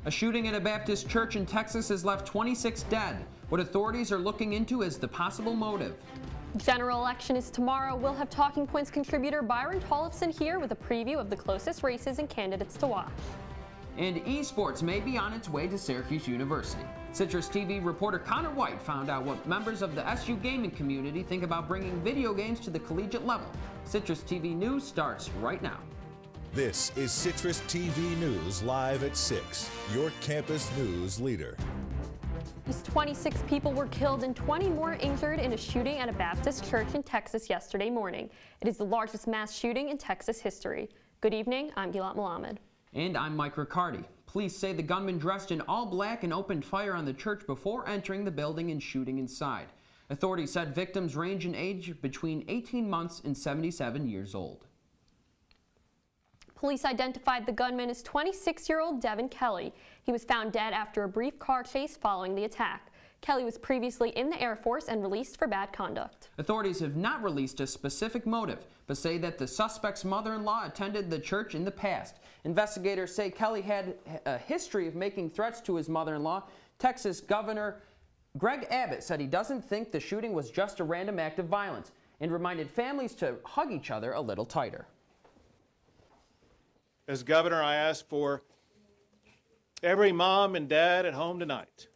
A shooting at a Baptist church in Texas has left 26 dead. What authorities are looking into is the possible motive. General election is tomorrow. We'll have Talking Points contributor Byron Tollefson here with a preview of the closest races and candidates to watch. And esports may be on its way to Syracuse University. CitrusTV reporter Conor Wight found out what members of the SU gaming community think about bringing video games to the collegiate level. CitrusTV News starts right now. This is Citrus TV News live at 6, your campus news leader. At least 26 people were killed and 20 more injured in a shooting at a Baptist church in Texas yesterday morning. It is the largest mass shooting in Texas history. Good evening, I'm Gilat Melamed. And I'm Mike Riccardi. Police say the gunman dressed in all black and opened fire on the church before entering the building and shooting inside. Authorities said victims range in age between 18 months and 77 years old. Police identified the gunman as 26-year-old Devin Kelly. He was found dead after a brief car chase following the attack. Kelly was previously in the Air Force and released for bad conduct. Authorities have not released a specific motive, but say that the suspect's mother-in-law attended the church in the past. Investigators say Kelly had a history of making threats to his mother-in-law. Texas Governor Greg Abbott said he doesn't think the shooting was just a random act of violence and reminded families to hug each other a little tighter. As governor, I ask for every mom and dad at home tonight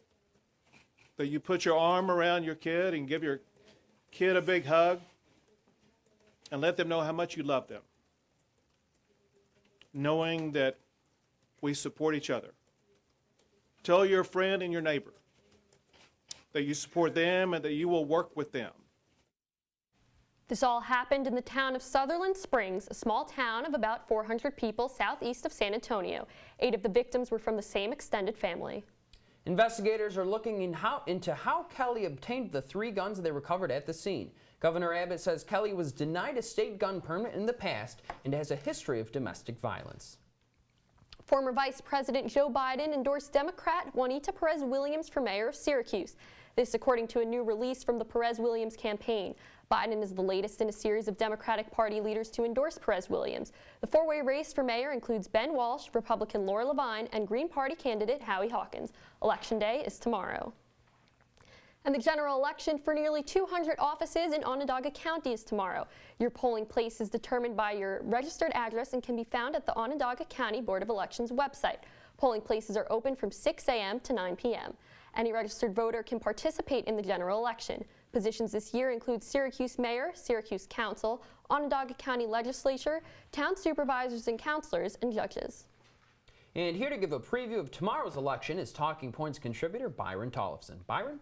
that you put your arm around your kid and give your kid a big hug and let them know how much you love them, knowing that we support each other. Tell your friend and your neighbor that you support them and that you will work with them. This all happened in the town of Sutherland Springs, a small town of about 400 people southeast of San Antonio. 8 of the victims were from the same extended family. Investigators are looking into how Kelly obtained the 3 guns they recovered at the scene. Governor Abbott says Kelly was denied a state gun permit in the past and has a history of domestic violence. Former Vice President Joe Biden endorsed Democrat Juanita Perez-Williams for mayor of Syracuse. This according to a new release from the Perez-Williams campaign. Biden is the latest in a series of Democratic Party leaders to endorse Perez-Williams. The 4-way race for mayor includes Ben Walsh, Republican Laura Levine, and Green Party candidate Howie Hawkins. Election day is tomorrow. And the general election for nearly 200 offices in Onondaga County is tomorrow. Your polling place is determined by your registered address and can be found at the Onondaga County Board of Elections website. Polling places are open from 6 a.m. to 9 p.m. Any registered voter can participate in the general election. Positions this year include Syracuse Mayor, Syracuse Council, Onondaga County Legislature, town supervisors and counselors, and judges. And here to give a preview of tomorrow's election is Talking Points contributor Byron Tollefson. Byron?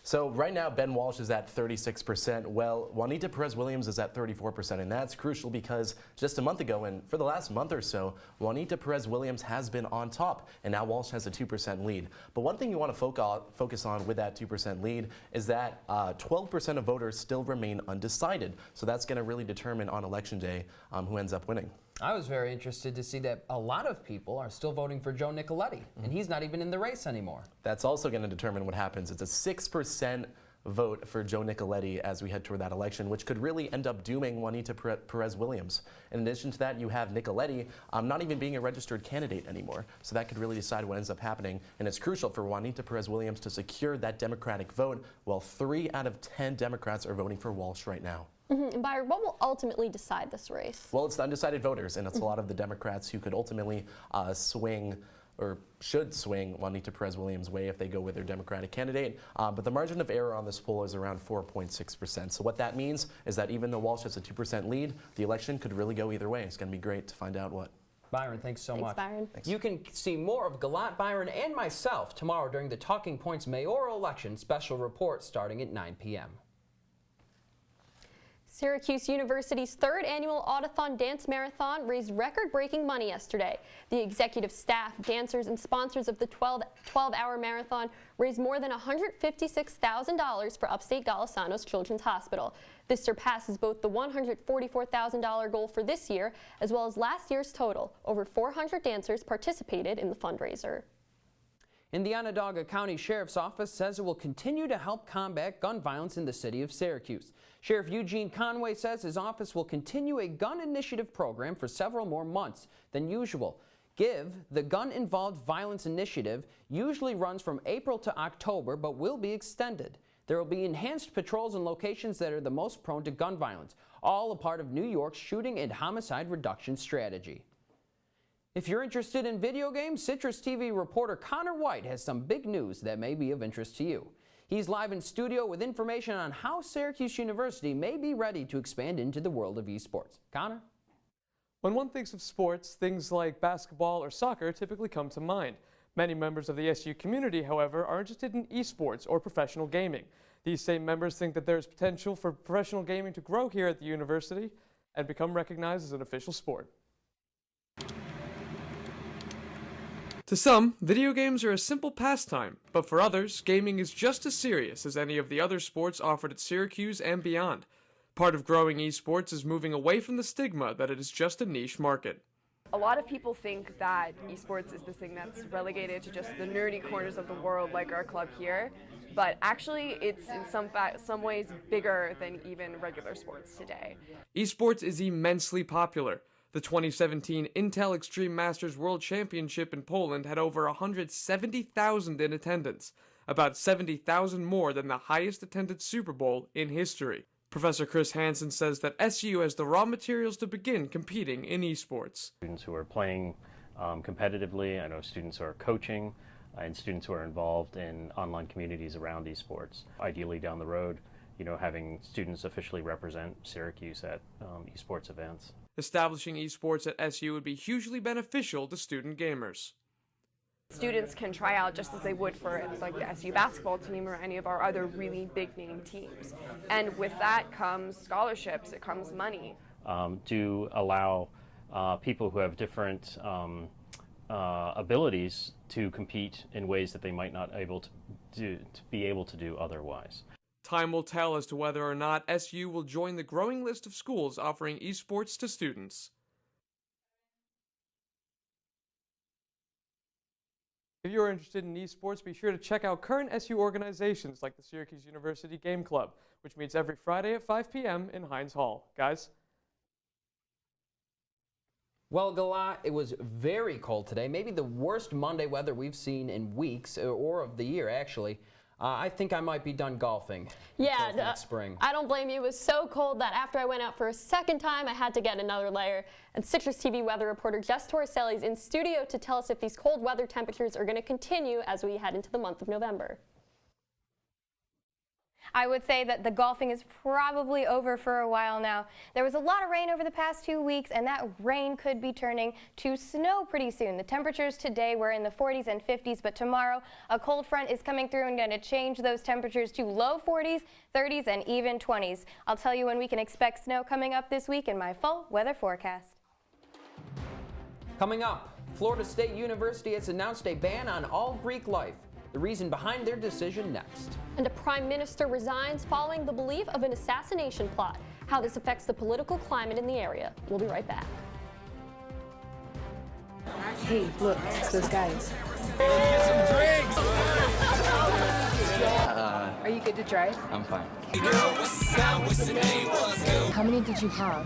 So right now, Ben Walsh is at 36%. Well, Juanita Perez-Williams is at 34%, and that's crucial because just a month ago, and for the last month or so, Juanita Perez-Williams has been on top, and now Walsh has a 2% lead. But one thing you want to focus on with that 2% lead is that 12% of voters still remain undecided. So that's going to really determine on Election Day who ends up winning. I was very interested to see that a lot of people are still voting for Joe Nicoletti, and he's not even in the race anymore. That's also going to determine what happens. It's a 6% vote for Joe Nicoletti as we head toward that election, which could really end up dooming Juanita Perez-Williams. In addition to that, you have Nicoletti not even being a registered candidate anymore, so that could really decide what ends up happening, and it's crucial for Juanita Perez-Williams to secure that Democratic vote, while 3 out of 10 Democrats are voting for Walsh right now. And Byron, what will ultimately decide this race? Well, it's the undecided voters, and it's a lot of the Democrats who could ultimately swing or should swing Juanita Perez-Williams' way if they go with their Democratic candidate. But the margin of error on this poll is around 4.6%. So what that means is that even though Walsh has a 2% lead, the election could really go either way. It's going to be great to find out what. Byron, thanks so much. Byron. Thanks. You can see more of Gilat, Byron, and myself tomorrow during the Talking Points mayoral election special report starting at 9 p.m. Syracuse University's 3rd annual Audithon Dance Marathon raised record-breaking money yesterday. The executive staff, dancers, and sponsors of the 12-hour marathon raised more than $156,000 for upstate Golisano's Children's Hospital. This surpasses both the $144,000 goal for this year as well as last year's total. Over 400 dancers participated in the fundraiser. And the Onondaga County Sheriff's Office says it will continue to help combat gun violence in the city of Syracuse. Sheriff Eugene Conway says his office will continue a gun initiative program for several more months than usual. GIVE, the Gun Involved Violence Initiative, usually runs from April to October but will be extended. There will be enhanced patrols in locations that are the most prone to gun violence, all a part of New York's shooting and homicide reduction strategy. If you're interested in video games, CitrusTV reporter Conor Wight has some big news that may be of interest to you. He's live in studio with information on how Syracuse University may be ready to expand into the world of esports. Conor? When one thinks of sports, things like basketball or soccer typically come to mind. Many members of the SU community, however, are interested in esports or professional gaming. These same members think that there is potential for professional gaming to grow here at the university and become recognized as an official sport. To some, video games are a simple pastime, but for others, gaming is just as serious as any of the other sports offered at Syracuse and beyond. Part of growing esports is moving away from the stigma that it is just a niche market. A lot of people think that esports is this thing that's relegated to just the nerdy corners of the world like our club here, but actually it's in some ways bigger than even regular sports today. Esports is immensely popular. The 2017 Intel Extreme Masters World Championship in Poland had over 170,000 in attendance, about 70,000 more than the highest attended Super Bowl in history. Professor Chris Hansen says that SU has the raw materials to begin competing in esports. Students who are playing competitively, I know students who are coaching, and students who are involved in online communities around esports. Ideally down the road, having students officially represent Syracuse at esports events. Establishing esports at SU would be hugely beneficial to student gamers. Students can try out just as they would for like the SU basketball team or any of our other really big name teams. And with that comes scholarships, it comes money. To allow people who have different abilities to compete in ways that they might not be able to do otherwise. Time will tell as to whether or not SU will join the growing list of schools offering esports to students. If you are interested in esports, be sure to check out current SU organizations like the Syracuse University Game Club, which meets every Friday at 5 p.m. in Hines Hall. Guys? Well, Gilat, it was very cold today, maybe the worst Monday weather we've seen in weeks, or of the year, actually. I think I might be done golfing. Yeah, next spring. I don't blame you. It was so cold that after I went out for a second time, I had to get another layer. And CitrusTV weather reporter Jessica Torricelli is in studio to tell us if these cold weather temperatures are going to continue as we head into the month of November. I would say that the golfing is probably over for a while now. There was a lot of rain over the past 2 weeks, and that rain could be turning to snow pretty soon. The temperatures today were in the 40s and 50s, but tomorrow a cold front is coming through and going to change those temperatures to low 40s, 30s, and even 20s. I'll tell you when we can expect snow coming up this week in my full weather forecast. Coming up, Florida State University has announced a ban on all Greek life. The reason behind their decision next. And a prime minister resigns following the belief of an assassination plot. How this affects the political climate in the area. We'll be right back. Hey, look, it's those guys. Are you good to drive? I'm fine. How many did you have?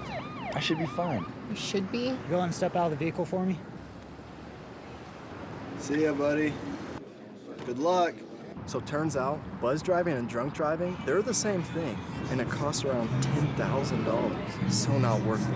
I should be fine. You should be. Go and step out of the vehicle for me. See ya, buddy. Good luck. So turns out, buzz driving and drunk driving, they're the same thing, and it costs around $10,000. So not worth it.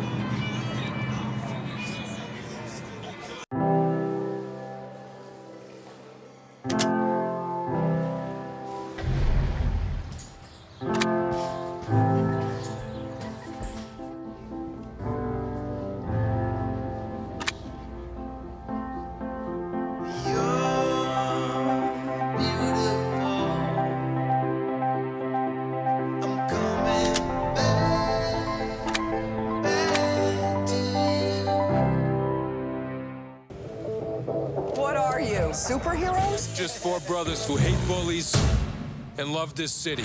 Superheroes? Just four brothers who hate bullies and love this city.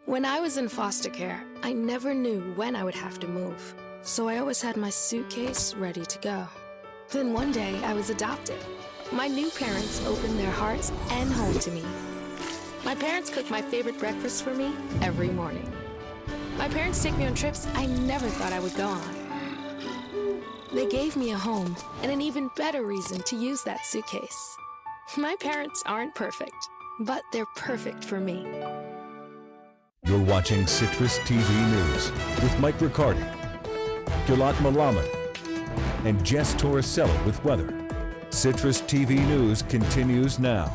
When I was in foster care, I never knew when I would have to move, so I always had my suitcase ready to go. Then one day, I was adopted. My new parents opened their hearts and home to me. My parents cook my favorite breakfast for me every morning. My parents take me on trips I never thought I would go on. They gave me a home and an even better reason to use that suitcase. My parents aren't perfect, but they're perfect for me. You're watching Citrus TV News with Mike Riccardi, Gilat Melamed, and Jess Torricelli with weather. Citrus TV News continues now.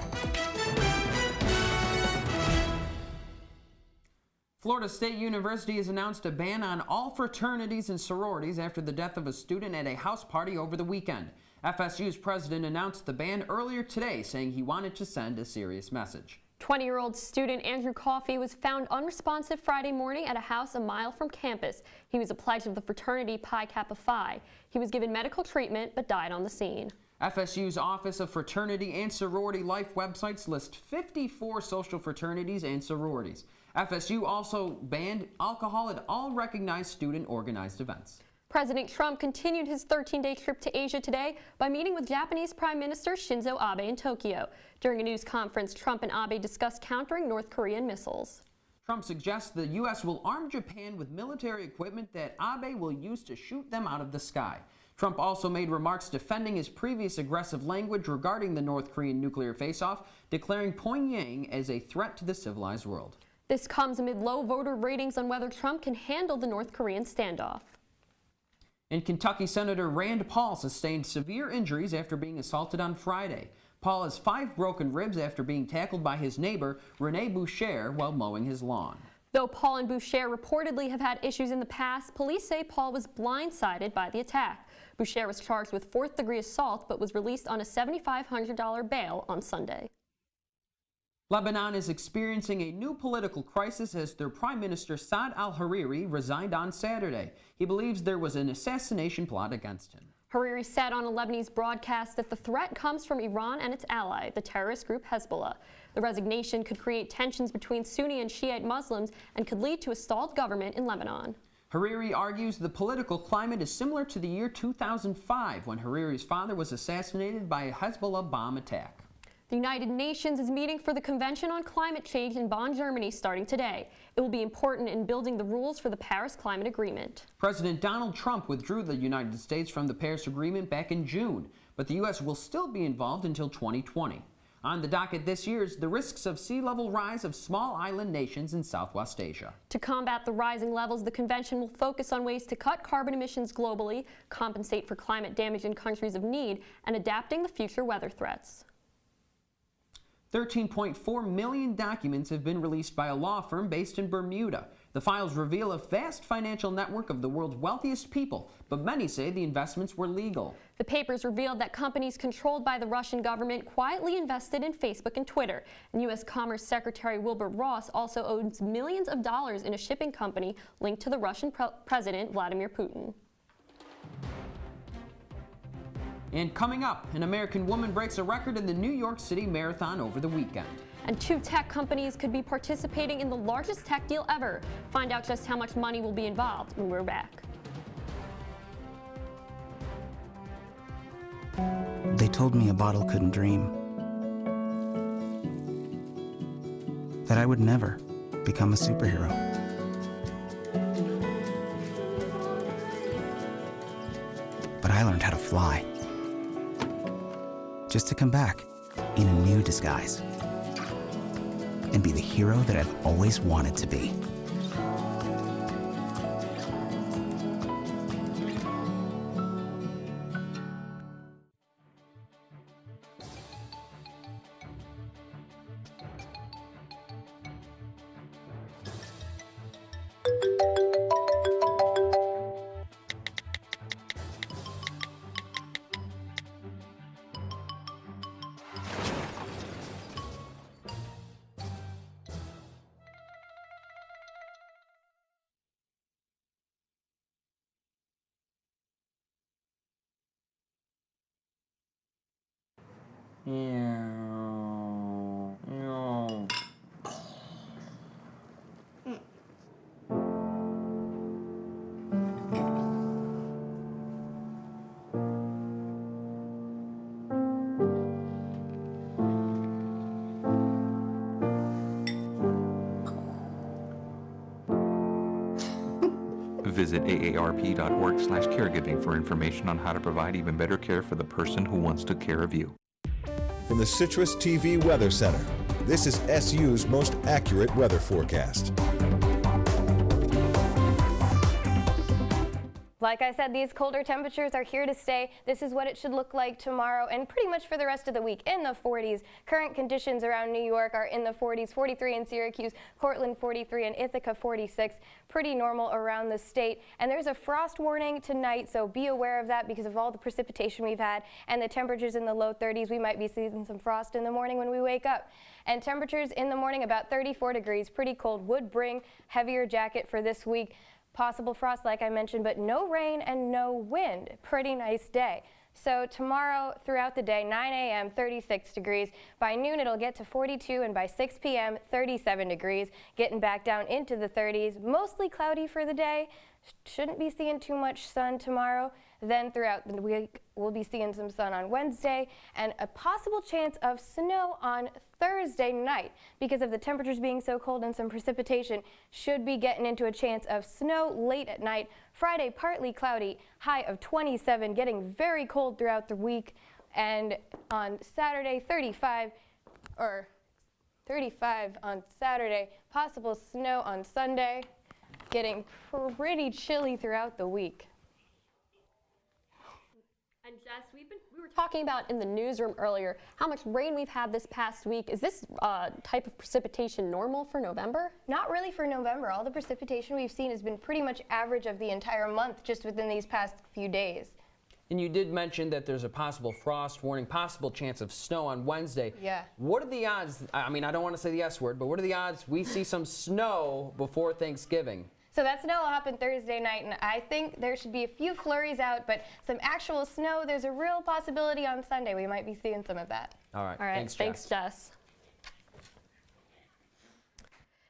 Florida State University has announced a ban on all fraternities and sororities after the death of a student at a house party over the weekend. FSU's president announced the ban earlier today, saying he wanted to send a serious message. 20-year-old student Andrew Coffey was found unresponsive Friday morning at a house a mile from campus. He was a pledge of the fraternity Pi Kappa Phi. He was given medical treatment but died on the scene. FSU's Office of Fraternity and Sorority Life websites list 54 social fraternities and sororities. FSU also banned alcohol at all recognized student-organized events. President Trump continued his 13-day trip to Asia today by meeting with Japanese Prime Minister Shinzo Abe in Tokyo. During a news conference, Trump and Abe discussed countering North Korean missiles. Trump suggests the U.S. will arm Japan with military equipment that Abe will use to shoot them out of the sky. Trump also made remarks defending his previous aggressive language regarding the North Korean nuclear face-off, declaring Pyongyang as a threat to the civilized world. This comes amid low voter ratings on whether Trump can handle the North Korean standoff. In Kentucky, Senator Rand Paul sustained severe injuries after being assaulted on Friday. Paul has 5 broken ribs after being tackled by his neighbor, Rene Boucher, while mowing his lawn. Though Paul and Boucher reportedly have had issues in the past, police say Paul was blindsided by the attack. Boucher was charged with 4th-degree assault but was released on a $7,500 bail on Sunday. Lebanon is experiencing a new political crisis as their Prime Minister Saad al-Hariri resigned on Saturday. He believes there was an assassination plot against him. Hariri said on a Lebanese broadcast that the threat comes from Iran and its ally, the terrorist group Hezbollah. The resignation could create tensions between Sunni and Shiite Muslims and could lead to a stalled government in Lebanon. Hariri argues the political climate is similar to the year 2005 when Hariri's father was assassinated by a Hezbollah bomb attack. The United Nations is meeting for the Convention on Climate Change in Bonn, Germany, starting today. It will be important in building the rules for the Paris Climate Agreement. President Donald Trump withdrew the United States from the Paris Agreement back in June, but the U.S. will still be involved until 2020. On the docket this year is the risks of sea level rise of small island nations in Southwest Asia. To combat the rising levels, the convention will focus on ways to cut carbon emissions globally, compensate for climate damage in countries of need, and adapting the future weather threats. 13.4 million documents have been released by a law firm based in Bermuda. The files reveal a vast financial network of the world's wealthiest people, but many say the investments were legal. The papers revealed that companies controlled by the Russian government quietly invested in Facebook and Twitter. And U.S. Commerce Secretary Wilbur Ross also owns millions of dollars in a shipping company linked to the Russian President Vladimir Putin. And coming up, an American woman breaks a record in the New York City Marathon over the weekend. And 2 tech companies could be participating in the largest tech deal ever. Find out just how much money will be involved when we're back. They told me a bottle couldn't dream. That I would never become a superhero. But I learned how to fly. Just to come back in a new disguise and be the hero that I've always wanted to be. Visit aarp.org/caregiving for information on how to provide even better care for the person who wants to care of you. From the Citrus TV Weather Center, this is SU's most accurate weather forecast. Like I said, these colder temperatures are here to stay. This is what it should look like tomorrow and pretty much for the rest of the week in the 40s. Current conditions around New York are in the 40s, 43 in Syracuse, Cortland 43, and Ithaca 46. Pretty normal around the state. And there's a frost warning tonight, so be aware of that because of all the precipitation we've had and the temperatures in the low 30s. We might be seeing some frost in the morning when we wake up. And temperatures in the morning about 34 degrees, pretty cold. Would bring heavier jacket for this week. Possible frost, like I mentioned, but no rain and no wind. Pretty nice day. So tomorrow throughout the day, 9 a.m., 36 degrees. By noon, it'll get to 42, and by 6 p.m., 37 degrees. Getting back down into the 30s. Mostly cloudy for the day. Shouldn't be seeing too much sun tomorrow. Then throughout the week, we'll be seeing some sun on Wednesday and a possible chance of snow on Thursday night because of the temperatures being so cold and some precipitation. Should be getting into a chance of snow late at night. Friday, partly cloudy, high of 27, getting very cold throughout the week. And on Saturday, 35 on Saturday, possible snow on Sunday, getting pretty chilly throughout the week. And Jess, we were talking about in the newsroom earlier how much rain we've had this past week. Is this type of precipitation normal for November? Not really for November. All the precipitation we've seen has been pretty much average of the entire month just within these past few days. And you did mention that there's a possible frost warning, possible chance of snow on Wednesday. Yeah. What are the odds, I mean, I don't want to say the S word, but what are the odds we see some snow before Thanksgiving? So that snow will happen Thursday night, and I think there should be a few flurries out, but some actual snow, there's a real possibility on Sunday. We might be seeing some of that. All right. Thanks, Jess.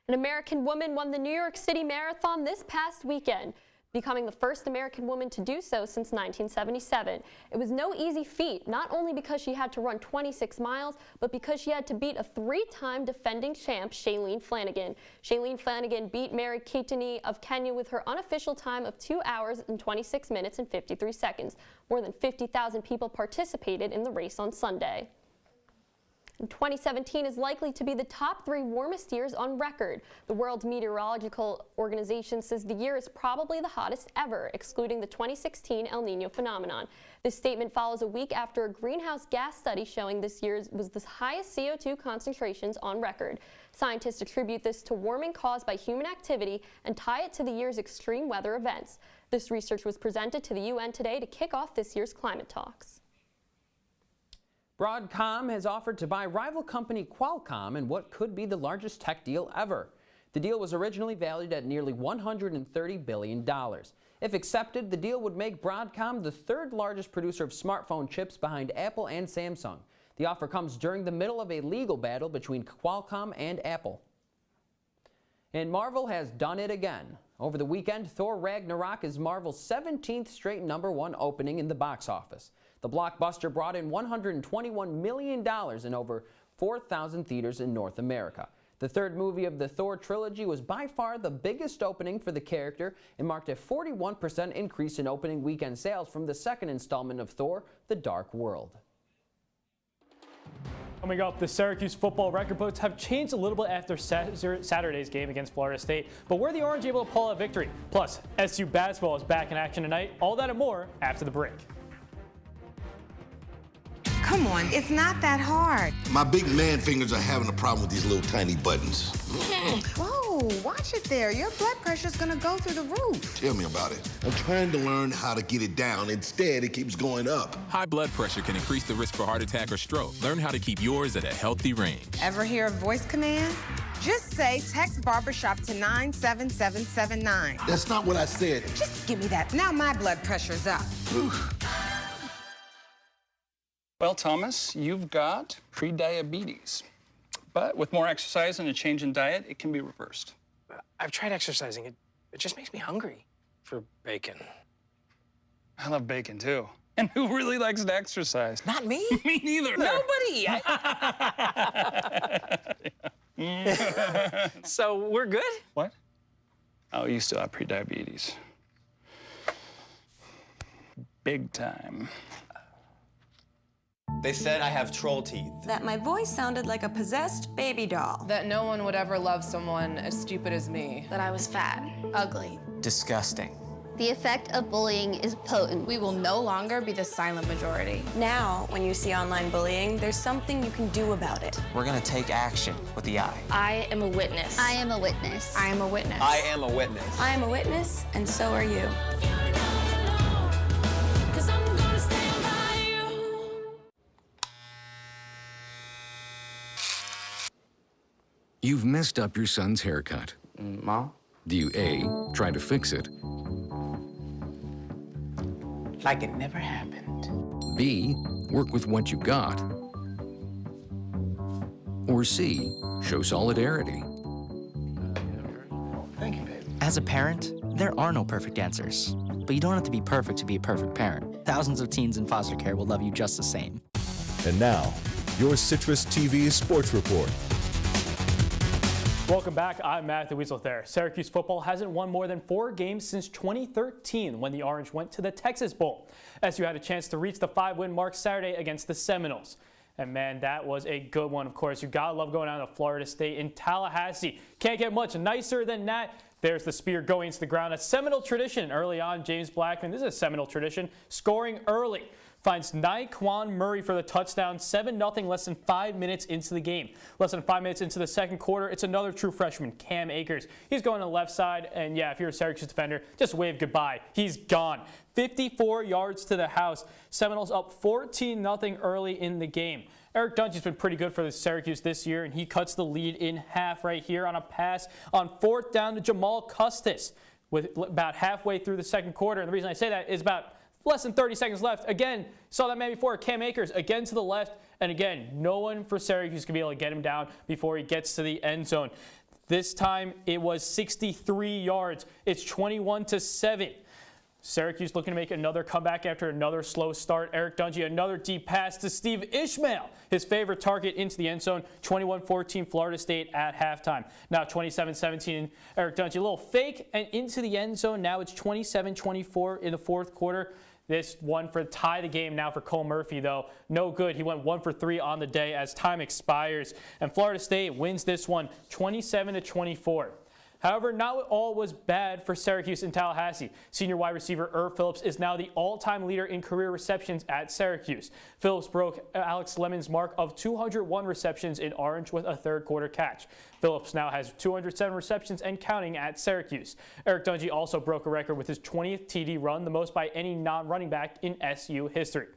An American woman won the New York City Marathon this past weekend, becoming the first American woman to do so since 1977. It was no easy feat, not only because she had to run 26 miles, but because she had to beat a three-time defending champ, Shailene Flanagan. Shailene Flanagan beat Mary Keitany of Kenya with her unofficial time of 2 hours and 26 minutes and 53 seconds. More than 50,000 people participated in the race on Sunday. And 2017 is likely to be the top 3 warmest years on record. The World Meteorological Organization says the year is probably the hottest ever, excluding the 2016 El Niño phenomenon. This statement follows a week after a greenhouse gas study showing this year was the highest CO2 concentrations on record. Scientists attribute this to warming caused by human activity and tie it to the year's extreme weather events. This research was presented to the UN today to kick off this year's climate talks. Broadcom has offered to buy rival company Qualcomm in what could be the largest tech deal ever. The deal was originally valued at nearly $130 billion. If accepted, the deal would make Broadcom the 3rd largest producer of smartphone chips behind Apple and Samsung. The offer comes during the middle of a legal battle between Qualcomm and Apple. And Marvel has done it again. Over the weekend, Thor Ragnarok is Marvel's 17th straight #1 opening in the box office. The blockbuster brought in $121 million in over 4,000 theaters in North America. The 3rd movie of the Thor trilogy was by far the biggest opening for the character and marked a 41% increase in opening weekend sales from the 2nd installment of Thor, The Dark World. Coming up, the Syracuse football record books have changed a little bit after Saturday's game against Florida State, but were the Orange able to pull out a victory? Plus, SU basketball is back in action tonight. All that and more after the break. Come on, it's not that hard. My big man fingers are having a problem with these little tiny buttons. Whoa, watch it there. Your blood pressure's gonna go through the roof. Tell me about it. I'm trying to learn how to get it down. Instead, it keeps going up. High blood pressure can increase the risk for heart attack or stroke. Learn how to keep yours at a healthy range. Ever hear a voice command? Just say text barbershop to 97779. That's not what I said. Just give me that. Now my blood pressure's up. Well, Thomas, you've got pre-diabetes. But with more exercise and a change in diet, it can be reversed. I've tried exercising. It just makes me hungry for bacon. I love bacon, too. And who really likes to exercise? Not me. Me neither. Nobody. So we're good? What? Oh, you still have pre-diabetes. big time. They said I have troll teeth. That my voice sounded like a possessed baby doll. That no one would ever love someone as stupid as me. That I was fat, ugly. Disgusting. The effect of bullying is potent. We will no longer be the silent majority. Now, when you see online bullying, there's something you can do about it. We're gonna take action with the I. I am a witness. I am a witness. I am a witness. I am a witness. I am a witness, and so are you. You've messed up your son's haircut. Mom? Do you A, try to fix it? Like it never happened. B, work with what you got? Or C, show solidarity? Thank you, babe. As a parent, there are no perfect answers. But you don't have to be perfect to be a perfect parent. Thousands of teens in foster care will love you just the same. And now, your Citrus TV Sports Report. Welcome back. I'm Matthew Weasel there. Syracuse football hasn't won more than 4 games since 2013 when the Orange went to the Texas Bowl. SU had a chance to reach the 5-win mark Saturday against the Seminoles. And man, that was a good one, of course. You gotta love going down to Florida State in Tallahassee. Can't get much nicer than that. There's the spear going into the ground. A Seminole tradition early on. James Blackman, this is a Seminole tradition, scoring early. Finds Nyquan Murray for the touchdown, 7-0 less than 5 minutes into the game. Less than 5 minutes into the second quarter, it's another true freshman, Cam Akers. He's going to the left side, and yeah, if you're a Syracuse defender, just wave goodbye. He's gone. 54 yards to the house. Seminoles up 14-0 early in the game. Eric Dungy's been pretty good for the Syracuse this year, and he cuts the lead in half right here on a pass on 4th down to Jamal Custis with about halfway through the second quarter. And the reason I say that is about less than 30 seconds left. Again, saw that man before, Cam Akers, again to the left. And again, no one for Syracuse can be able to get him down before he gets to the end zone. This time, it was 63 yards. It's 21-7. Syracuse looking to make another comeback after another slow start. Eric Dungy, another deep pass to Steve Ishmael, his favorite target into the end zone. 21-14 Florida State at halftime. Now 27-17 Eric Dungy, a little fake and into the end zone. Now it's 27-24 in the fourth quarter. This one for tie the game now for Cole Murphy, though. No good. He went 1 for 3 on the day as time expires. And Florida State wins this one 27-24. However, not all was bad for Syracuse in Tallahassee. Senior wide receiver Irv Phillips is now the all-time leader in career receptions at Syracuse. Phillips broke Alex Lemon's mark of 201 receptions in Orange with a third quarter catch. Phillips now has 207 receptions and counting at Syracuse. Eric Dungy also broke a record with his 20th TD run, the most by any non-running back in SU history.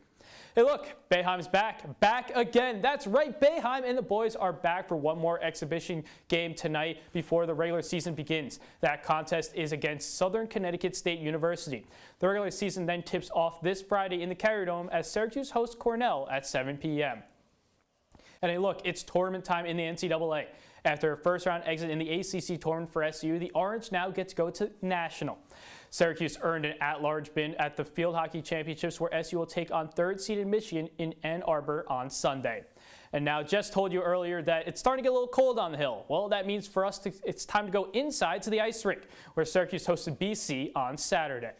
Hey look, Boeheim's back again. That's right, Boeheim and the boys are back for one more exhibition game tonight before the regular season begins. That contest is against Southern Connecticut State University. The regular season then tips off this Friday in the Carrier Dome as Syracuse hosts Cornell at 7 p.m. And hey look, it's tournament time in the NCAA. After a first-round exit in the ACC tournament for SU, the Orange now get to go to National. Syracuse earned an at-large bid at the Field Hockey Championships where SU will take on third-seeded Michigan in Ann Arbor on Sunday. And now, Jess told you earlier that it's starting to get a little cold on the hill. Well, that means for us, it's time to go inside to the ice rink where Syracuse hosted BC on Saturday.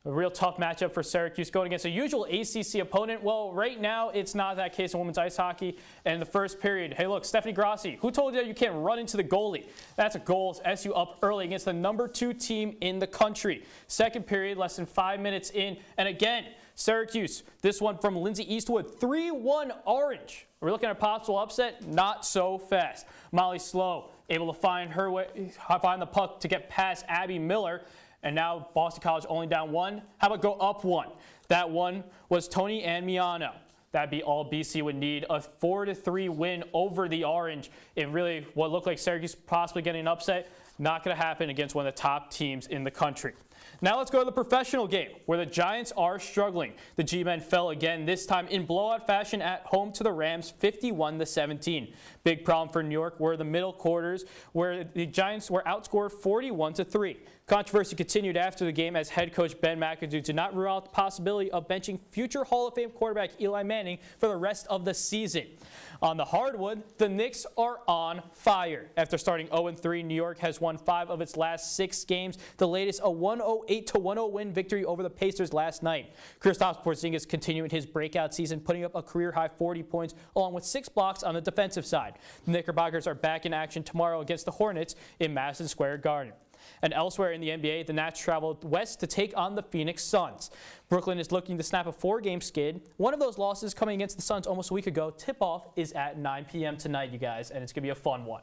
A real tough matchup for Syracuse going against a usual ACC opponent. Well, right now, it's not that case in women's ice hockey. And in the first period, hey, look, Stephanie Grassi, who told you that you can't run into the goalie? That's a goal. SU up early against the number 2 team in the country. Second period, less than 5 minutes in. And again, Syracuse, this one from Lindsay Eastwood, 3-1 Orange. Are we looking at a possible upset? Not so fast. Molly Slow able to find the puck to get past Abby Miller. And now Boston College only down 1. How about go up 1? That one was Tony and Miano. That'd be all BC would need. A 4-3 win over the Orange. It really what looked like Syracuse possibly getting an upset. Not going to happen against one of the top teams in the country. Now let's go to the professional game where the Giants are struggling. The G-men fell again, this time in blowout fashion at home to the Rams, 51-17. Big problem for New York were the middle quarters where the Giants were outscored 41-3. Controversy continued after the game as head coach Ben McAdoo did not rule out the possibility of benching future Hall of Fame quarterback Eli Manning for the rest of the season. On the hardwood, the Knicks are on fire. After starting 0-3, New York has won 5 of its last 6 games, the latest a 108-100 win victory over the Pacers last night. Kristaps Porzingis continuing his breakout season, putting up a career-high 40 points along with 6 blocks on the defensive side. The Knickerbockers are back in action tomorrow against the Hornets in Madison Square Garden. And elsewhere in the NBA, the Nats traveled west to take on the Phoenix Suns. Brooklyn is looking to snap a 4-game skid. One of those losses coming against the Suns almost a week ago. Tip-off is at 9 p.m. tonight, you guys, and it's going to be a fun one.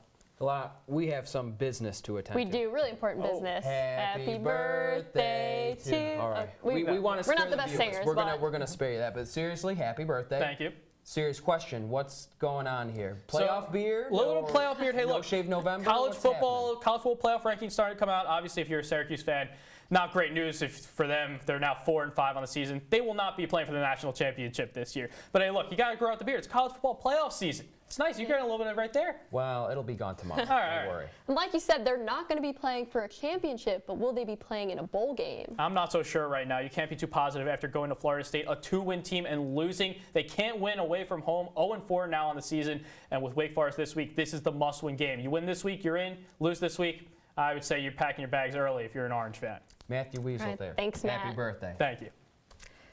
We have some business to attend We to. do, really important business. Happy birthday to... All right. We want to We're not the best singers, We're gonna spare you that, but seriously, happy birthday. Thank you. Serious question, what's going on here? Playoff beard? Little playoff beard. Hey, no look, shave November? College football playoff rankings started to come out. Obviously, if you're a Syracuse fan, not great news for them. They're now 4-5 on the season. They will not be playing for the national championship this year. But hey, look, you got to grow out the beard. It's college football playoff season. It's nice. You got a little bit of it right there. Well, it'll be gone tomorrow. All right. Don't worry. And like you said, they're not going to be playing for a championship, but will they be playing in a bowl game? I'm not so sure right now. You can't be too positive after going to Florida State, a 2-win team, and losing. They can't win away from home. 0-4 now on the season. And with Wake Forest this week, this is the must-win game. You win this week, you're in. Lose this week, I would say you're packing your bags early if you're an Orange fan. Matthew Weasel right, there. thanks, Matt. Happy birthday. Thank you.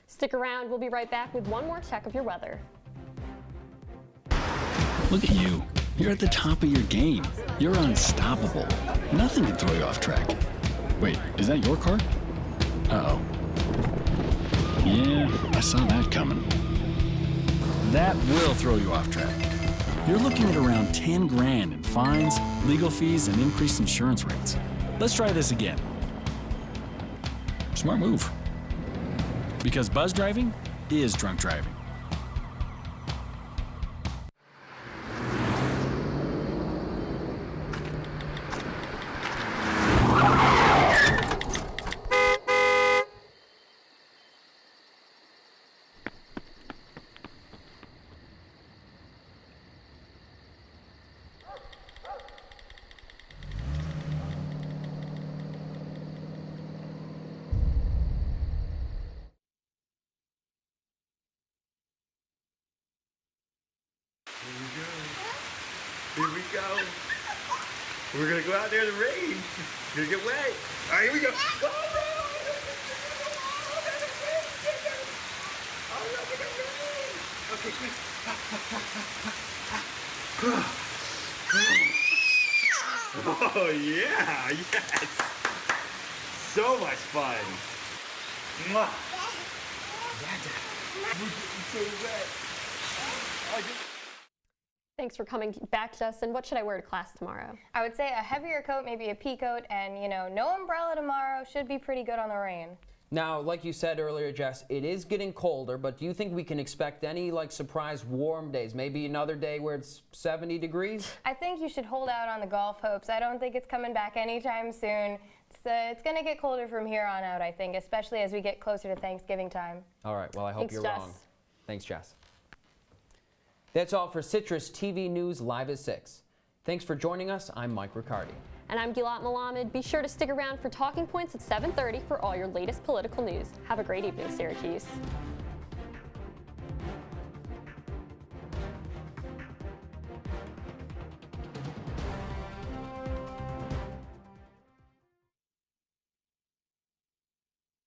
Stick around. We'll be right back with one more check of your weather. Look at you. You're at the top of your game. You're unstoppable. Nothing can throw you off track. Wait, is that your car? Uh-oh. Yeah, I saw that coming. That will throw you off track. You're looking at around 10 grand in fines, legal fees, and increased insurance rates. Let's try this again. Smart move. Because buzz driving is drunk driving. Here we go. We're gonna go out there in the rain. We're gonna get wet. All right, here we go. Okay, quick. Oh yeah, yes. So much fun. Mwah. We're getting so wet. Thanks for coming back, Justin. What should I wear to class tomorrow? I would say a heavier coat, maybe a pea coat, and no umbrella tomorrow. Should be pretty good on the rain. Now, like you said earlier, Jess, it is getting colder, but do you think we can expect any surprise warm days? Maybe another day where it's 70 degrees? I think you should hold out on the golf hopes. I don't think it's coming back anytime soon. It's going to get colder from here on out, I think, especially as we get closer to Thanksgiving time. All right, well, I hope you're Jess. wrong. Thanks, Jess. That's all for Citrus TV News Live at 6. Thanks for joining us. I'm Mike Riccardi. And I'm Gilat Melamed. Be sure to stick around for Talking Points at 7:30 for all your latest political news. Have a great evening, Syracuse.